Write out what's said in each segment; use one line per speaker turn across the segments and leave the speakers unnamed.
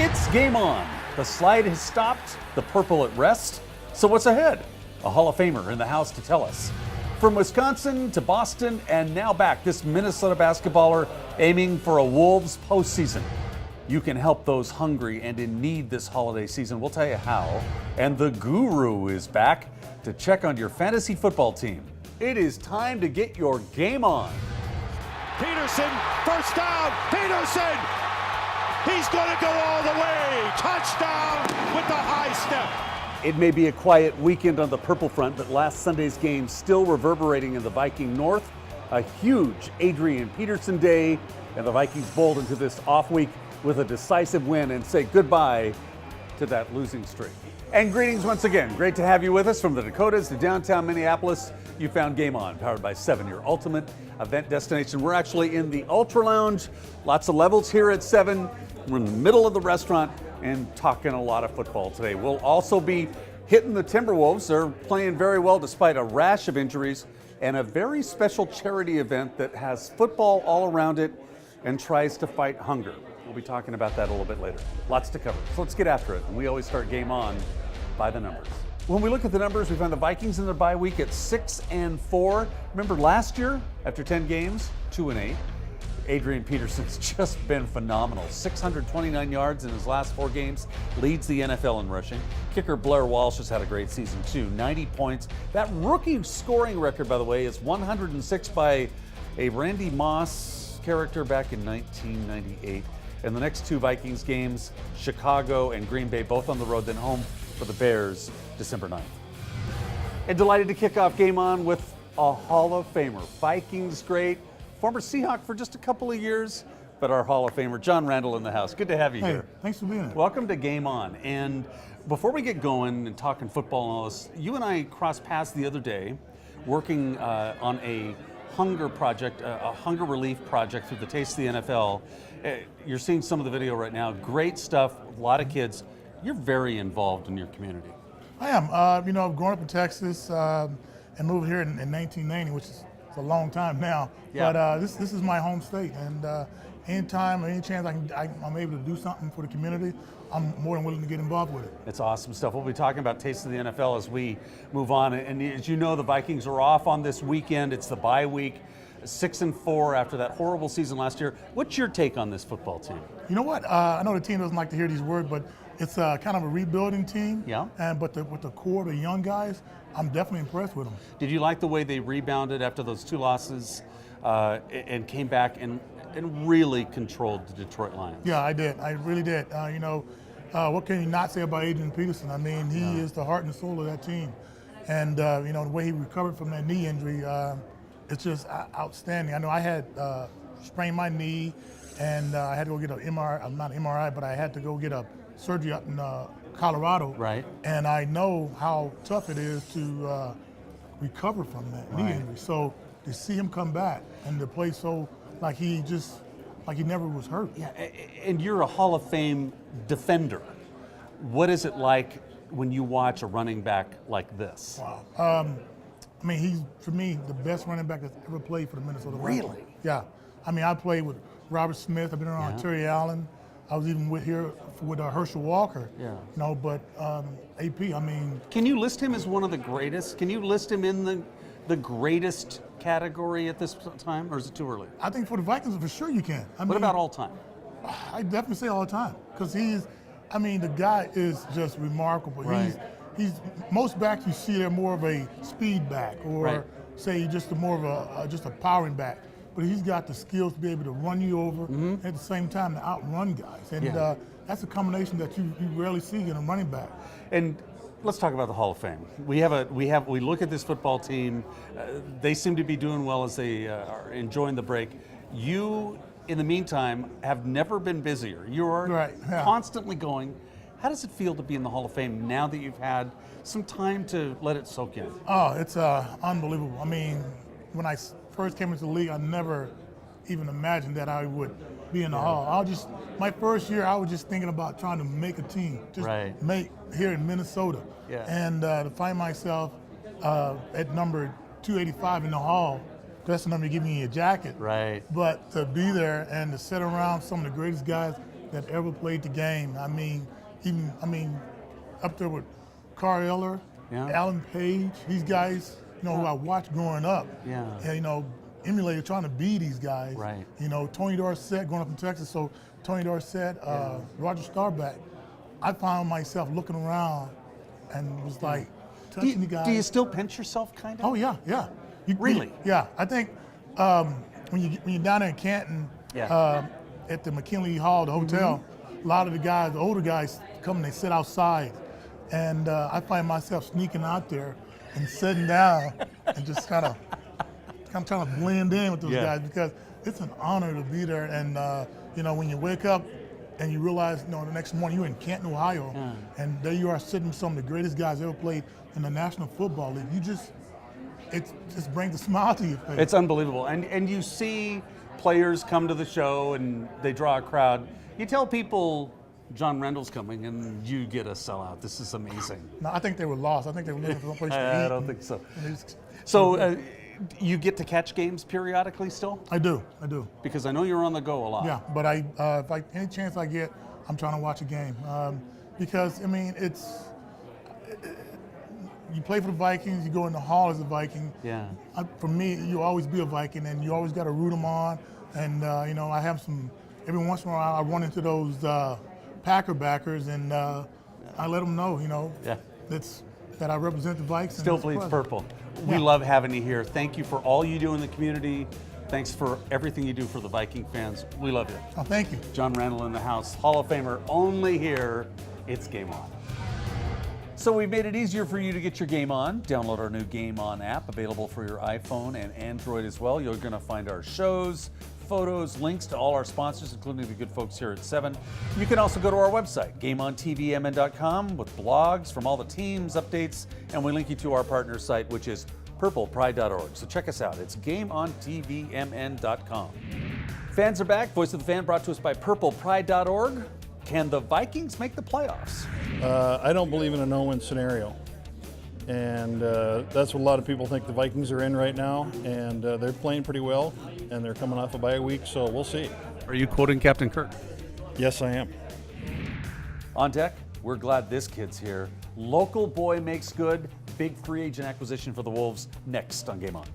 It's game on. The slide has stopped, the purple at rest. So what's ahead? A Hall of Famer in the house to tell us. From Wisconsin to Boston and now back, this Minnesota basketballer aiming for a Wolves postseason. You can help those hungry and in need this holiday season. We'll tell you how. And the guru is back to check on your fantasy football team. It is time to get your game on.
Peterson, first down, Peterson! He's gonna go all the way! Touchdown with the high step!
It may be a quiet weekend on the purple front, but last Sunday's game still reverberating in the Viking North. A huge Adrian Peterson day, and the Vikings bowled into this off week with a decisive win and say goodbye to that losing streak. And greetings once again. Great to have you with us from the Dakotas to downtown Minneapolis. You found Game On, powered by 7, your ultimate event destination. We're actually in the Ultra Lounge. Lots of levels here at 7. We're in the middle of the restaurant and talking a lot of football today. We'll also be hitting the Timberwolves. They're playing very well despite a rash of injuries and a very special charity event that has football all around it and tries to fight hunger. We'll be talking about that a little bit later. Lots to cover. So let's get after it. And we always start Game On by the numbers. When we look at the numbers, we find the Vikings in their bye week at 6-4. Remember last year, after 10 games, 2-8. Adrian Peterson's just been phenomenal. 629 yards in his last 4 games, leads the NFL in rushing. Kicker Blair Walsh has had a great season too, 90 points. That rookie scoring record, by the way, is 106 by a Randy Moss character back in 1998. And the next 2 Vikings games, Chicago and Green Bay, both on the road, then home for the Bears, December 9th. And delighted to kick off Game On with a Hall of Famer. Vikings great, former Seahawk for just a couple of years, but our Hall of Famer, John Randle in the house. Good to have you here.
Thanks for being here.
Welcome to Game On. And before we get going and talking football and all this, you and I crossed paths the other day working on a hunger project, a hunger relief project through the Taste of the NFL. You're seeing some of the video right now. Great stuff, a lot of kids. You're very involved in your community.
I am. I've grown up in Texas and moved here in 1990, which is a long time now.
Yeah.
But this is my home state, and anytime or any chance I'm able to do something for the community, I'm more than willing to get involved with it.
It's awesome stuff. We'll be talking about Taste of the NFL as we move on. And as you know, the Vikings are off on this weekend. It's the bye week. 6-4 after that horrible season last year. What's your take on this football team?
You know what? I know the team doesn't like to hear these words, but it's kind of a rebuilding team.
Yeah.
But with the core, the young guys, I'm definitely impressed with them.
Did you like the way they rebounded after those 2 losses and came back and really controlled the Detroit Lions?
Yeah, I did. I really did. What can you not say about Adrian Peterson? I mean, he is the heart and soul of that team. And, the way he recovered from that knee injury, it's just outstanding. I know I had sprained my knee, and I had to go get an MRI, not MRI, but I had to go get a surgery up in Colorado.
Right.
And I know how tough it is to recover from that knee injury. So to see him come back and to play so like he never was hurt.
Yeah, and you're a Hall of Fame defender. What is it like when you watch a running back like this?
Wow. He's, for me, the best running back that's ever played for the Minnesota Vikings.
Really?
Yeah. I played with Robert Smith. I've been around Terry Allen. I was even with Herschel Walker.
Yeah.
But AP,
Can you list him as one of the greatest? Can you list him in the greatest category at this time, or is it too early?
I think for the Vikings, for sure you can.
What about all time?
I definitely say all the time, because the guy is just remarkable.
Right.
He's most backs you see they're more of a speed back, or say just more of just a powering back. But he's got the skills to be able to run you over, and at the same time to outrun guys. And that's a combination that you rarely see in a running back.
And let's talk about the Hall of Fame. We look at this football team. They seem to be doing well as they are enjoying the break. You, in the meantime, have never been busier. You're constantly going. How does it feel to be in the Hall of Fame now that you've had some time to let it soak in?
Oh, it's unbelievable. When I first came into the league, I never even imagined that I would be in the Hall. My first year, I was just thinking about trying to make a team, make here in Minnesota.
Yeah.
And to find myself at number 285 in the Hall, that's the number you give me a jacket.
Right.
But to be there and to sit around some of the greatest guys that ever played the game. I mean, up there with Carl Eller, Alan Page, these guys, who I watched growing up.
Yeah.
And, emulated trying to be these guys.
Right.
Tony Dorsett going up in Texas. So Tony Dorsett, Roger Staubach. I found myself looking around and was like touching the guys.
Do you still pinch yourself, kind of?
Oh yeah.
Really?
Yeah. I think when you're down there in Canton, at the McKinley Hall, the hotel, a lot of the older guys come and they sit outside, and I find myself sneaking out there and sitting down and just kind of trying to blend in with those guys, because it's an honor to be there. And when you wake up and you realize, the next morning you're in Canton, Ohio, and there you are sitting with some of the greatest guys ever played in the National Football League. It just brings a smile to your face.
It's unbelievable. And you see players come to the show and they draw a crowd. You tell people John Randle's coming and you get a sellout. This is amazing.
No, I think they were lost. I think they were looking for some place to eat.
I don't think so. So you get to catch games periodically still?
I do.
Because I know you're on the go a lot.
Yeah, but if any chance I get, I'm trying to watch a game. Because, you play for the Vikings, you go in the hall as a Viking.
Yeah.
For me, you always be a Viking, and you always got to root them on. And, I have every once in a while I run into those Packer backers, and I let them know, that I represent the Vikes.
Still bleeds purple. We love having you here. Thank you for all you do in the community. Thanks for everything you do for the Viking fans. We love you.
Oh, thank you.
John Randle in the house, Hall of Famer, only here. It's GameON. So we've made it easier for you to get your game on. Download our new GameON app, available for your iPhone and Android as well. You're going to find our shows, photos, links to all our sponsors, including the good folks here at 7. You can also go to our website, GameOnTVMN.com, with blogs from all the teams, updates, and we link you to our partner site, which is purplepride.org. So check us out. It's GameOnTVMN.com. Fans are back. Voice of the Fan brought to us by purplepride.org. Can the Vikings make the playoffs?
I don't believe in a no-win scenario. And that's what a lot of people think the Vikings are in right now. And they're playing pretty well, and they're coming off a bye week, so we'll see.
Are you quoting Captain Kirk?
Yes, I am.
On deck, we're glad this kid's here. Local boy makes good. Big free agent acquisition for the Wolves next on Game On.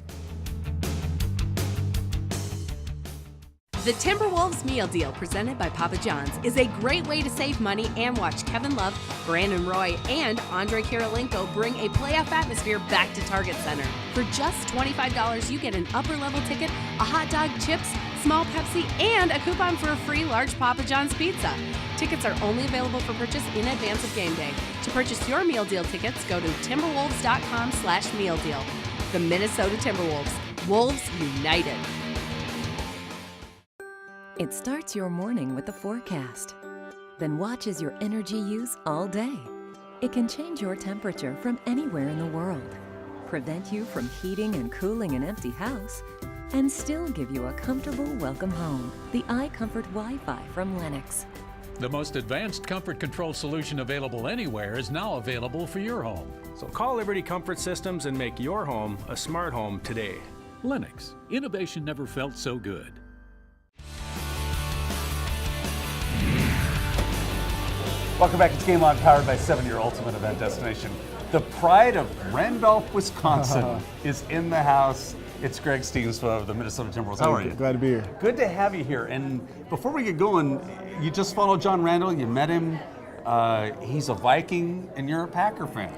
The Timberwolves Meal Deal, presented by Papa John's, is a great way to save money and watch Kevin Love, Brandon Roy, and Andre Kirilenko bring a playoff atmosphere back to Target Center. For just $25, you get an upper-level ticket, a hot dog, chips, small Pepsi, and a coupon for a free large Papa John's pizza. Tickets are only available for purchase in advance of game day. To purchase your meal deal tickets, go to timberwolves.com/meal deal. The Minnesota Timberwolves. Wolves United.
It starts your morning with the forecast, then watches your energy use all day. It can change your temperature from anywhere in the world, prevent you from heating and cooling an empty house, and still give you a comfortable welcome home. The iComfort Wi-Fi from Lennox.
The most advanced comfort control solution available anywhere is now available for your home.
So call Liberty Comfort Systems and make your home a smart home today.
Lennox, innovation never felt so good.
Welcome back. It's Game On, powered by 7, your ultimate event destination. The pride of Randolph, Wisconsin is in the house. It's Greg Stiemsma of the Minnesota Timberwolves. How are you?
Glad to be here.
Good to have you here. And before we get going, you just followed John Randle. You met him. He's a Viking, and you're a Packer fan.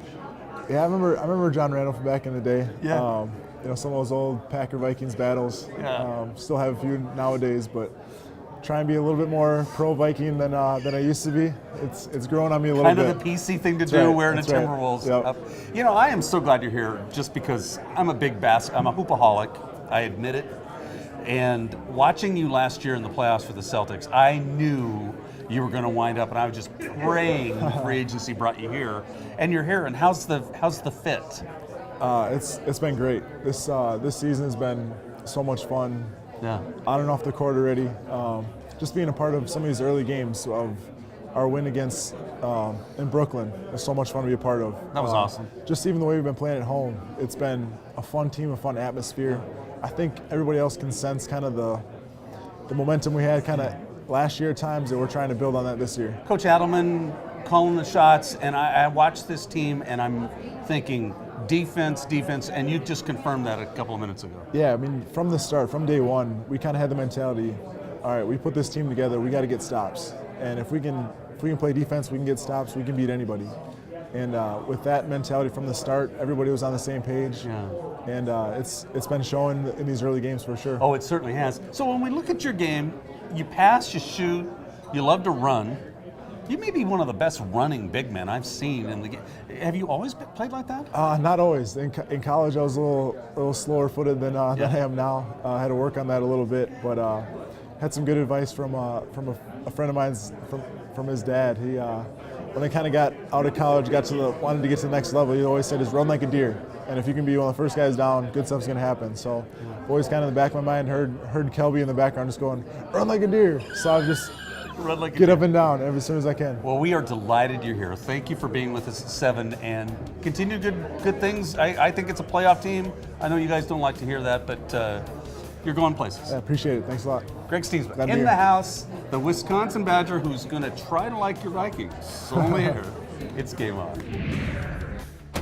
Yeah, I remember John Randle from back in the day.
Yeah.
Some of those old Packer Vikings battles.
Yeah.
Still have a few nowadays, but try and be a little bit more pro Viking than I used to be. It's growing on me a little bit.
Kind of the PC thing to do, wearing a Timberwolves.
Yep.
You know, I am so glad you're here, just because I'm a big I'm a hoopaholic. I admit it. And watching you last year in the playoffs for the Celtics, I knew you were going to wind up, and I was just praying free agency brought you here. And you're here. And how's the fit?
It's been great. This season has been so much fun.
Yeah.
On and off the court already. Just being a part of some of these early games of our win against in Brooklyn was so much fun to be a part of.
That was awesome.
Just even the way we've been playing at home, it's been a fun team, a fun atmosphere. I think everybody else can sense kind of the momentum we had kind of last year at times, and we're trying to build on that this year.
Coach Adelman calling the shots, and I watched this team, and I'm thinking defense, and you just confirmed that a couple of minutes ago.
Yeah, I mean, from the start, from day one, we kind of had the mentality, all right, we put this team together, we got to get stops. And if we can play defense, we can get stops, we can beat anybody. And with that mentality from the start, everybody was on the same page.
Yeah.
And it's been showing in these early games for sure.
Oh, it certainly has. So when we look at your game, you pass, you shoot, you love to run. You may be one of the best running big men I've seen in the game. Have you always played like that?
Not always. In college, I was a little slower footed than I am now. I had to work on that a little bit, but had some good advice from a friend of mine's from his dad. He when I kind of got out of college, wanted to get to the next level, he always said, "Is run like a deer." And if you can be one of the first guys down, good stuff's going to happen. So always kind of in the back of my mind, heard Kelby in the background just going, "Run like a deer." So I just
Run like
get up and down as soon as I can.
Well, we are delighted you're here. Thank you for being with us at 7, and continue good things. I think it's a playoff team. I know you guys don't like to hear that, but you're going places.
I appreciate it. Thanks a lot.
Greg Stiemsma in the house, the Wisconsin Badger who's going to try to like your Vikings. So only here. It's Game On.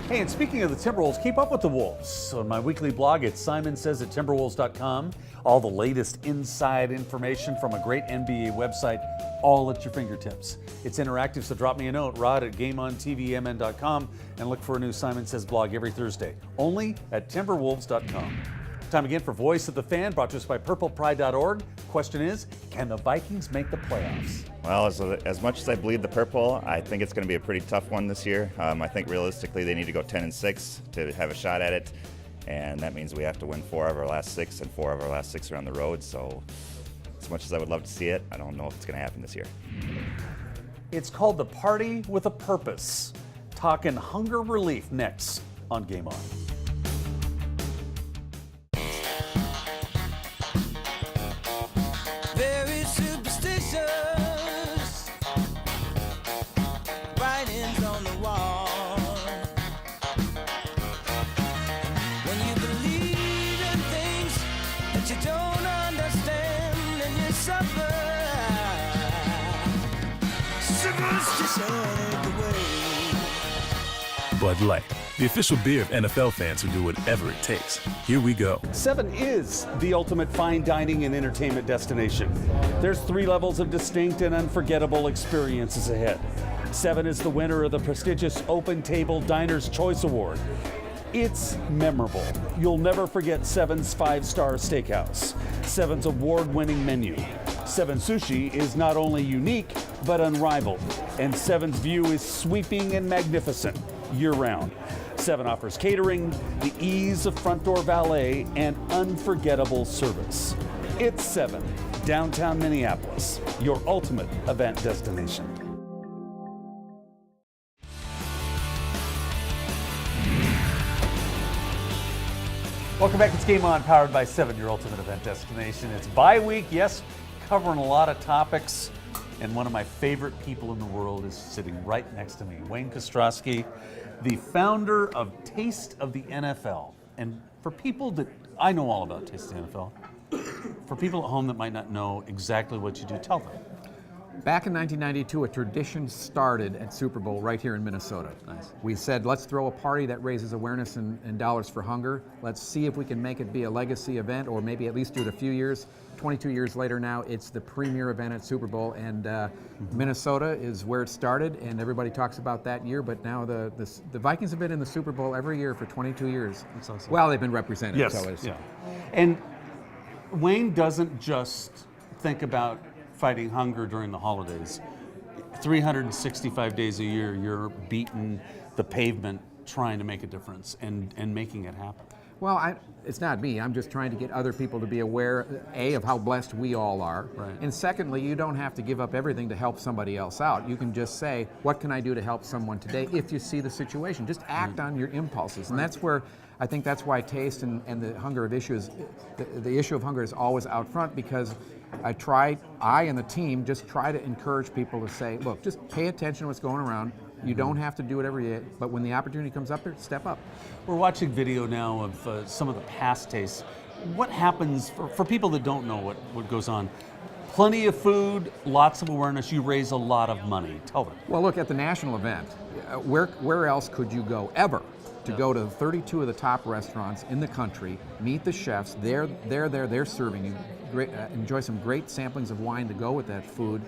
Hey, and speaking of the Timberwolves, keep up with the Wolves. On my weekly blog, it's simonsays@timberwolves.com. All the latest inside information from a great NBA website, all at your fingertips. It's interactive, so drop me a note, rod@GameOnTVMN.com, and look for a new Simon Says blog every Thursday, only at timberwolves.com. Time again for Voice of the Fan, brought to us by purplepride.org. Question is, can the Vikings make the playoffs?
Well, as much as I bleed the purple, I think it's going to be a pretty tough one this year. I think realistically they need to go 10-6 to have a shot at it, and that means we have to win 4 of our last 6, and 4 of our last 6 are on the road. So as much as I would love to see it, I don't know if it's going to happen this year.
It's called The Party with a Purpose. Talking hunger relief next on Game On.
Very superstitious, writings on the wall. When you believe in things that you don't understand and you suffer, superstition ain't the way.
Bud Light, the official beer of NFL fans who do whatever it takes. Here we go.
7 is the ultimate fine dining and entertainment destination. There's 3 levels of distinct and unforgettable experiences ahead. 7 is the winner of the prestigious Open Table Diner's Choice Award. It's memorable. You'll never forget 7's 5-star steakhouse, 7's award-winning menu. 7 Sushi is not only unique, but unrivaled. And 7's view is sweeping and magnificent year-round. 7 offers catering, the ease of front door valet, and unforgettable service. It's 7, downtown Minneapolis, your ultimate event destination. Welcome back. It's Game On, powered by 7, your ultimate event destination. It's bye week, yes, covering a lot of topics. And one of my favorite people in the world is sitting right next to me, Wayne Kostroski, the founder of Taste of the NFL. And for people that, I know all about Taste of the NFL. For people at home that might not know exactly what you do, tell them.
Back in 1992, a tradition started at Super Bowl right here in Minnesota.
Nice.
We said, let's throw a party that raises awareness and dollars for hunger. Let's see if we can make it be a legacy event, or maybe at least do it a few years. 22 years later now, it's the premier event at Super Bowl, and Minnesota is where it started, and everybody talks about that year, but now the Vikings have been in the Super Bowl every year for 22 years.
That's awesome.
Well, they've been represented.
Yes,
So it's,
yeah. And Wayne doesn't just think about fighting hunger during the holidays. 365 days a year, you're beating the pavement trying to make a difference and making it happen.
Well, it's not me. I'm just trying to get other people to be aware, A, of how blessed we all are.
Right.
And secondly, you don't have to give up everything to help somebody else out. You can just say, what can I do to help someone today if you see the situation? Just act on your impulses. And that's where, I think that's why taste and the hunger of issues, the issue of hunger is always out front, because I and the team just try to encourage people to say, look, just pay attention to what's going around. You don't have to do it every day, but when the opportunity comes up there, step up.
We're watching video now of some of the past tastes. What happens, for people that don't know what goes on, Plenty of food, lots of awareness. You raise a lot of money. Tell them.
Well, look at the national event. Where else could you go ever to go to 32 of the top restaurants in the country, meet the chefs? They're serving you. Enjoy some great samplings of wine to go with that food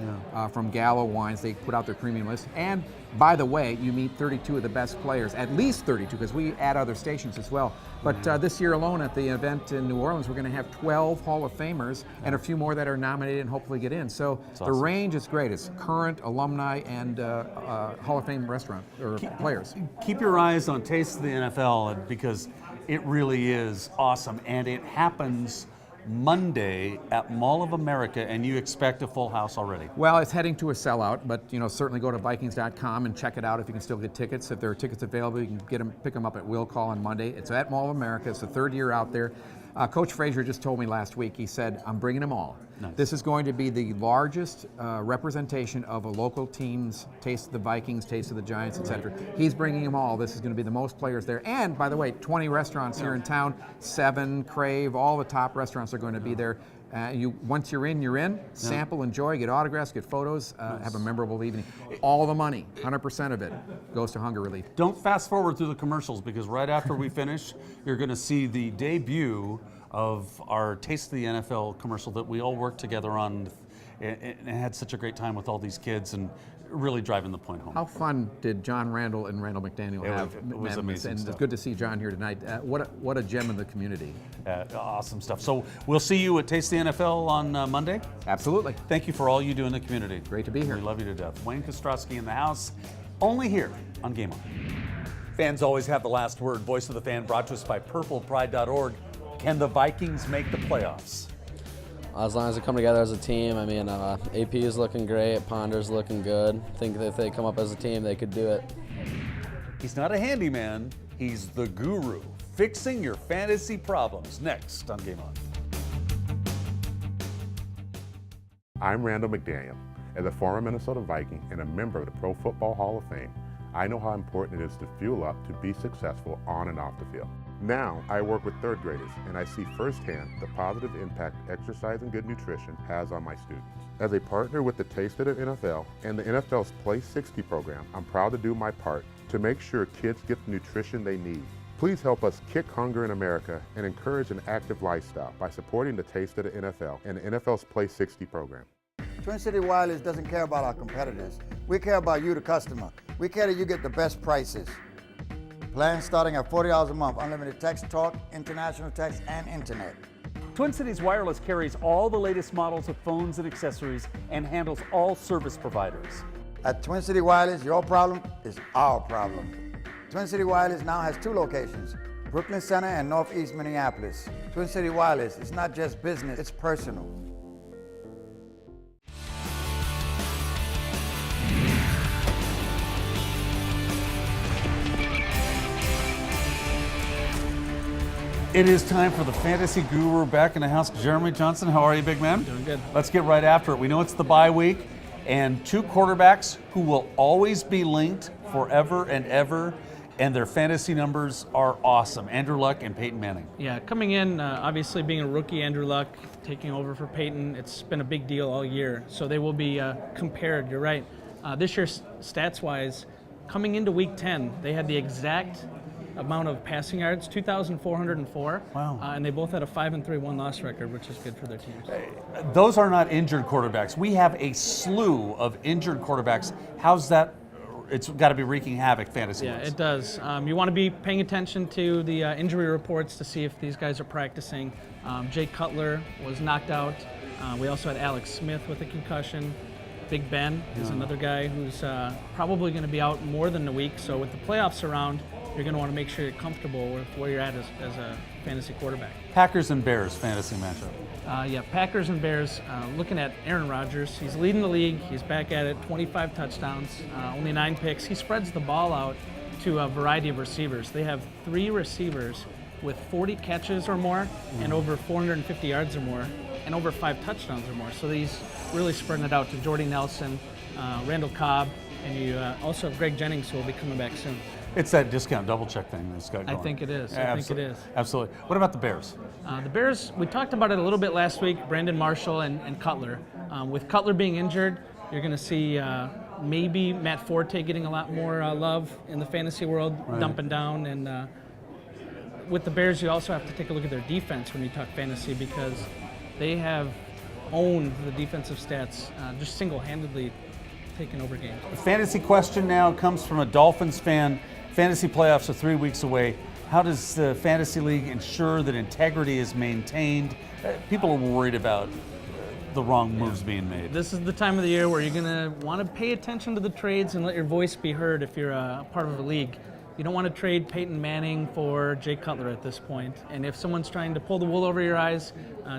from Gallo Wines. They put out their premium list. And by the way, you meet 32 of the best players, at least 32, because we add other stations as well. But this year alone at the event in New Orleans, we're going to have 12 Hall of Famers and a few more that are nominated and hopefully get in. So the range is great. It's current, alumni, and Hall of Fame restaurant or players.
Keep your eyes on Taste of the NFL because it really is awesome. And it happens Monday at Mall of America, and you expect a full house already.
Well, it's heading to a sellout, but certainly go to Vikings.com and check it out if you can still get tickets. If there are tickets available, you can pick them up at will call on Monday. It's at Mall of America. It's the third year out there. Coach Frazier just told me last week, he said, I'm bringing them all. Nice. This is going to be the largest representation of a local team's Taste of the Vikings, Taste of the Giants, etc. He's bringing them all. This is going to be the most players there. And, by the way, 20 restaurants here in town, 7, Crave, all the top restaurants are going to be there. Once you're in, sample, enjoy, get autographs, get photos, have a memorable evening. All the money, 100% of it, goes to hunger relief.
Don't fast forward through the commercials because right after we finish, you're going to see the debut of our Taste of the NFL commercial that we all worked together on and had such a great time with all these kids and really driving the point home.
How fun did John Randle and Randle McDaniel have?
It was amazing
and
stuff.
It's good to see John here tonight. What a gem in the community.
Awesome stuff. So we'll see you at Taste the NFL on Monday?
Absolutely.
Thank you for all you do in the community.
Great to be here.
We love you to death. Wayne Kostroski in the house, only here on GameON. Fans always have the last word. Voice of the Fan brought to us by purplepride.org. Can the Vikings make the playoffs?
As long as they come together as a team. I mean, AP is looking great, Ponder's looking good. I think that if they come up as a team, they could do it.
He's not a handyman, he's the guru, fixing your fantasy problems. Next on GameON.
I'm Randle McDaniel. As a former Minnesota Viking and a member of the Pro Football Hall of Fame, I know how important it is to fuel up to be successful on and off the field. Now, I work with third graders, and I see firsthand the positive impact exercise and good nutrition has on my students. As a partner with the Taste of the NFL and the NFL's Play 60 program, I'm proud to do my part to make sure kids get the nutrition they need. Please help us kick hunger in America and encourage an active lifestyle by supporting the Taste of the NFL and the NFL's Play 60 program.
Twin City Wireless doesn't care about our competitors. We care about you, the customer. We care that you get the best prices. Plans starting at $40 a month, unlimited text, talk, international text, and internet.
Twin Cities Wireless carries all the latest models of phones and accessories and handles all service providers.
At Twin City Wireless, your problem is our problem. Twin City Wireless now has 2 locations, Brooklyn Center and Northeast Minneapolis. Twin City Wireless, it's not just business, it's personal.
It is time for the fantasy guru back in the house. Jeremy Johnson, how are you, big man?
Doing good.
Let's get right after it. We know it's the bye week, and 2 quarterbacks who will always be linked forever and ever, and their fantasy numbers are awesome. Andrew Luck and Peyton Manning.
Yeah, coming in, obviously being a rookie, Andrew Luck taking over for Peyton, it's been a big deal all year. So they will be compared, you're right. This year, stats-wise, coming into week 10, they had the exact amount of passing yards, 2,404.
Wow.
And they both had a 5-3 one-loss record, which is good for their teams.
Those are not injured quarterbacks. We have a slew of injured quarterbacks. How's that? It's got to be wreaking havoc fantasy-wise.
Yeah, it does. You want to be paying attention to the injury reports to see if these guys are practicing. Jake Cutler was knocked out. We also had Alex Smith with a concussion. Big Ben is another guy who's probably going to be out more than a week. So with the playoffs around, you're going to want to make sure you're comfortable with where you're at as a fantasy quarterback.
Packers and Bears fantasy matchup.
Yeah, Packers and Bears. Looking at Aaron Rodgers, he's leading the league. He's back at it, 25 touchdowns, only 9 picks. He spreads the ball out to a variety of receivers. They have 3 receivers with 40 catches or more and over 450 yards or more and over 5 touchdowns or more. So he's really spreading it out to Jordy Nelson, Randall Cobb, and you also have Greg Jennings, who will be coming back soon.
It's that discount double check thing that's got going.
I think it is.
Yeah,
I think it is.
Absolutely. What about the Bears?
The Bears, we talked about it a little bit last week, Brandon Marshall and Cutler. With Cutler being injured, you're going to see maybe Matt Forte getting a lot more love in the fantasy world, dumping down. And with the Bears, you also have to take a look at their defense when you talk fantasy, because they have owned the defensive stats just single-handedly taking over games.
The fantasy question now comes from a Dolphins fan. Fantasy playoffs are 3 weeks away. How does the fantasy league ensure that integrity is maintained? People are worried about the wrong moves being made.
This is the time of the year where you're going to want to pay attention to the trades and let your voice be heard if you're a part of a league. You don't want to trade Peyton Manning for Jay Cutler at this point. And if someone's trying to pull the wool over your eyes,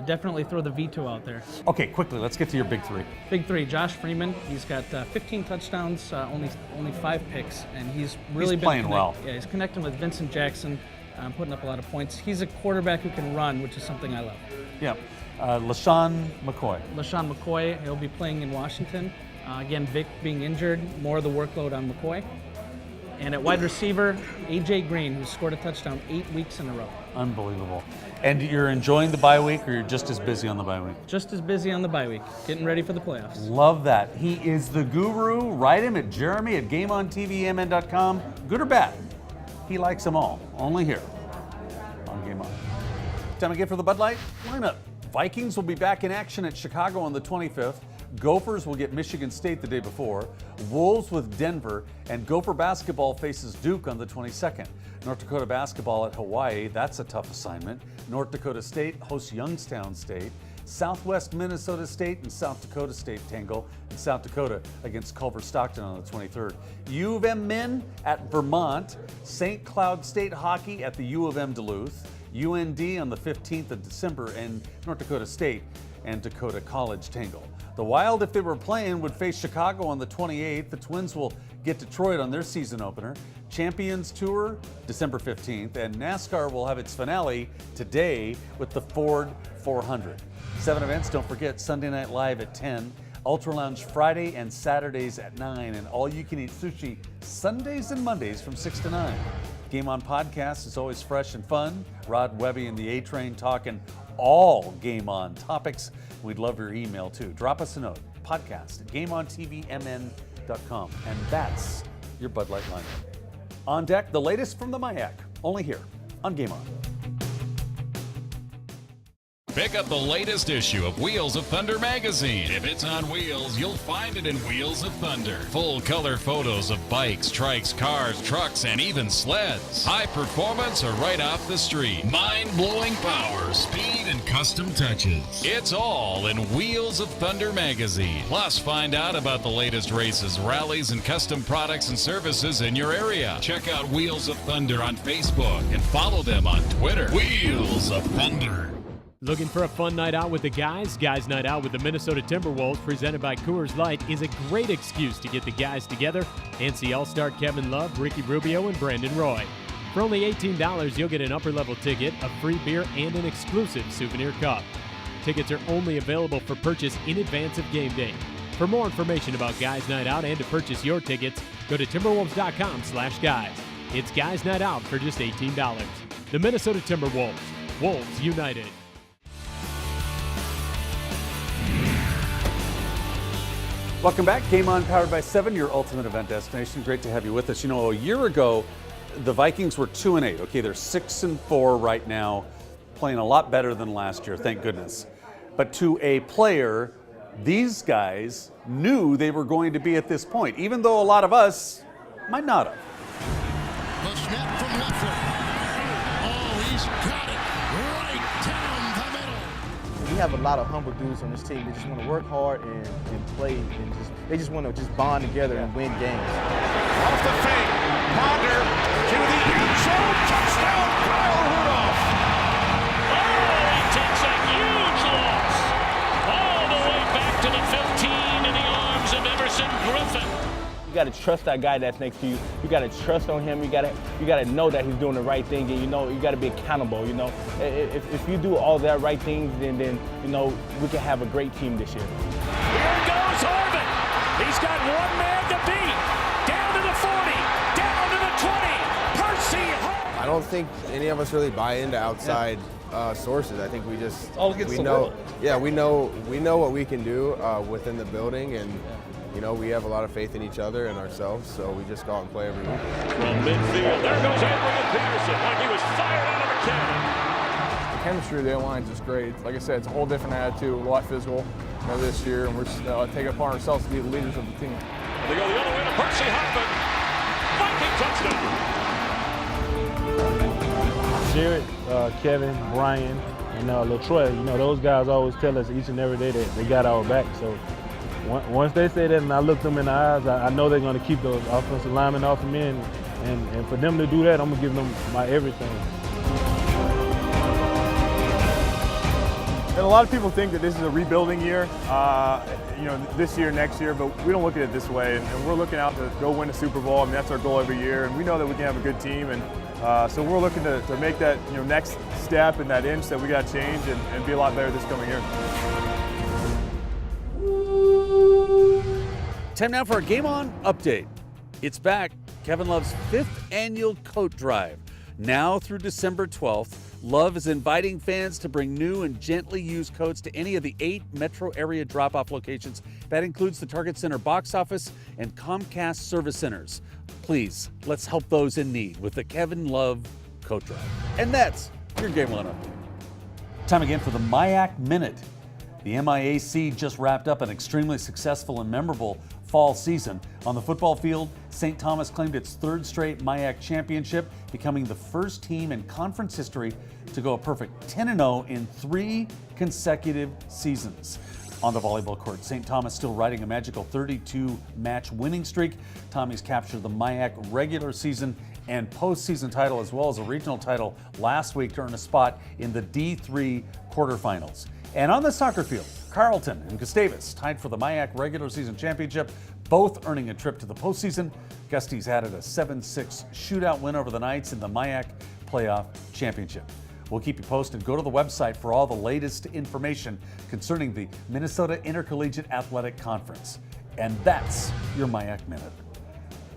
definitely throw the veto out there.
Okay, quickly, let's get to your big three.
Big three, Josh Freeman. He's got 15 touchdowns, only 5 picks, and he's really been
playing well.
Yeah, he's connecting with Vincent Jackson, putting up a lot of points. He's a quarterback who can run, which is something I love.
Yeah. LaShawn McCoy.
LaShawn McCoy, he'll be playing in Washington. Again, Vic being injured, more of the workload on McCoy. And at wide receiver, A.J. Green, who scored a touchdown 8 weeks in a row.
Unbelievable. And you're enjoying the bye week, or you're just as busy on the bye week?
Just as busy on the bye week, getting ready for the playoffs.
Love that. He is the guru. Write him at jeremy@GameOnTVMN.com. Good or bad, he likes them all. Only here on Game On. Time again for the Bud Light lineup. Vikings will be back in action at Chicago on the 25th. Gophers will get Michigan State the day before. Wolves with Denver, and Gopher basketball faces Duke on the 22nd. North Dakota basketball at Hawaii, that's a tough assignment. North Dakota State hosts Youngstown State. Southwest Minnesota State and South Dakota State tangle in South Dakota against Culver Stockton on the 23rd. U of M men at Vermont. St. Cloud State hockey at the U of M Duluth. UND on the 15th of December, and North Dakota State and Dakota College tangle. The Wild, if they were playing, would face Chicago on the 28th. The Twins will get Detroit on their season opener. Champions Tour, December 15th, and NASCAR will have its finale today with the Ford 400. 7 events, don't forget, Sunday Night Live at 10, Ultra Lounge Friday and Saturdays at 9, and all-you-can-eat sushi Sundays and Mondays from 6 to 9. Game On Podcast is always fresh and fun. Rod Webby and the A-Train talking all Game On topics. We'd love your email too. Drop us a note, podcast@GameOnTVMN.com. And that's your Bud Light lineup. On deck, the latest from the MIAC, only here on Game On.
Pick up the latest issue of Wheels of Thunder magazine. If it's on wheels, you'll find it in Wheels of Thunder. Full color photos of bikes, trikes, cars, trucks, and even sleds. High performance or right off the street. Mind-blowing power, speed, and custom touches. It's all in Wheels of Thunder magazine. Plus, find out about the latest races, rallies, and custom products and services in your area. Check out Wheels of Thunder on Facebook and follow them on Twitter. Wheels of Thunder.
Looking for a fun night out with the guys? Guys Night Out with the Minnesota Timberwolves, presented by Coors Light, is a great excuse to get the guys together and see All-Star Kevin Love, Ricky Rubio, and Brandon Roy. For only $18, you'll get an upper-level ticket, a free beer, and an exclusive souvenir cup. Tickets are only available for purchase in advance of game day. For more information about Guys Night Out and to purchase your tickets, go to timberwolves.com/guys. It's Guys Night Out for just $18. The Minnesota Timberwolves. Wolves United.
Welcome back. Game On, powered by 7, your ultimate event destination. Great to have you with us. You know, a year ago, the Vikings were 2-8. Okay, they're 6-4 right now, playing a lot better than last year, thank goodness. But to a player, these guys knew they were going to be at this point, even though a lot of us might not have.
The snap from Leffler. Oh, he's got it right down the middle.
We have a lot of humble dudes on this team. They just want to work hard and play, and they just want to bond together and win games.
Off the fake, Ponder to the end zone, touchdown, Kyle Rudolph.
Oh, he takes a huge loss all the way back to the 15 in the arms of Emerson Griffin.
You got to trust that guy that's next to you. You got to trust on him. You got to know that he's doing the right thing, and you got to be accountable. If you do all that right things, then we can have a great team this year.
Here goes Harvin. He's got one man to beat. Down to the 40, down to the 20,
don't think any of us really buy into outside sources. I think we just
all against
we
the
know.
world.
Yeah, we know what we can do within the building, and you know, we have a lot of faith in each other and ourselves. So we just go out and play every week.
From midfield, there goes Adrian Peterson like he was fired out of a cannon.
The chemistry of the line is just great. Like I said, it's a whole different attitude, a lot physical this year, and we're just taking it upon ourselves to be the leaders of the team.
They go the other way to Percy Hartman. Viking touchdown.
Jared, Kevin, Brian, and LaTroy, you know, those guys always tell us each and every day that they got our back. So once they say that and I look them in the eyes, I know they're going to keep those offensive linemen off of me. And for them to do that, I'm going to give them my everything.
And a lot of people think that this is a rebuilding year, you know, this year, next year, but we don't look at it this way. And we're looking out to go win a Super Bowl. I mean, that's our goal every year. And we know that we can have a good team. And so we're looking to make that, you know, next step and that inch that we got to change and be a lot better this coming year.
Time now for a Game On update. It's back. Kevin Love's 5th annual coat drive. Now through December 12th, Love is inviting fans to bring new and gently used coats to any of the 8 metro area drop-off locations. That includes the Target Center box office and Comcast service centers. Please, let's help those in need with the Kevin Love coat drive. And that's your Game On update. Time again for the MIAC Minute. The MIAC just wrapped up an extremely successful and memorable fall season. On the football field, St. Thomas claimed its 3rd straight MIAC championship, becoming the first team in conference history to go a perfect 10-0 in 3 consecutive seasons. On the volleyball court, St. Thomas still riding a magical 32-match winning streak. Tommies captured the MIAC regular season and postseason title as well as a regional title last week to earn a spot in the D3 quarterfinals. And on the soccer field, Carleton and Gustavus tied for the MIAC regular season championship, both earning a trip to the postseason. Gusties added a 7-6 shootout win over the Knights in the MIAC playoff championship. We'll keep you posted. Go to the website for all the latest information concerning the Minnesota Intercollegiate Athletic Conference. And that's your MIAC Minute.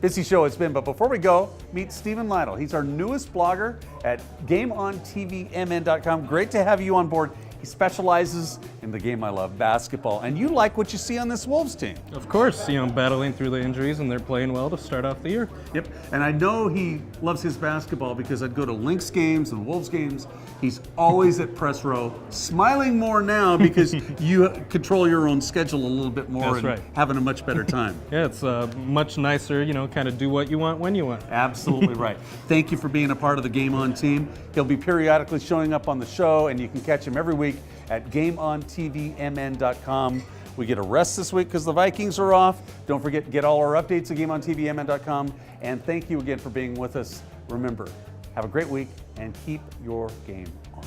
Busy show it's been, but before we go, meet Stephen Lytle. He's our newest blogger at GameOnTVMN.com. Great to have you on board. He specializes in the game I love, basketball. And you like what you see on this Wolves team.
Of course, you know, battling through the injuries, and they're playing well to start off the year.
Yep, and I know he loves his basketball because I'd go to Lynx games and Wolves games. He's always at press row, smiling more now because you control your own schedule a little bit more.
That's right.
Having a much better time.
Yeah, it's much nicer, you know, kind of do what you want when you want.
Absolutely right. Thank you for being a part of the Game On team. He'll be periodically showing up on the show, and you can catch him every week at GameOnTVMN.com. We get a rest this week because the Vikings are off. Don't forget to get all our updates at GameOnTVMN.com. And thank you again for being with us. Remember, have a great week and keep your game on.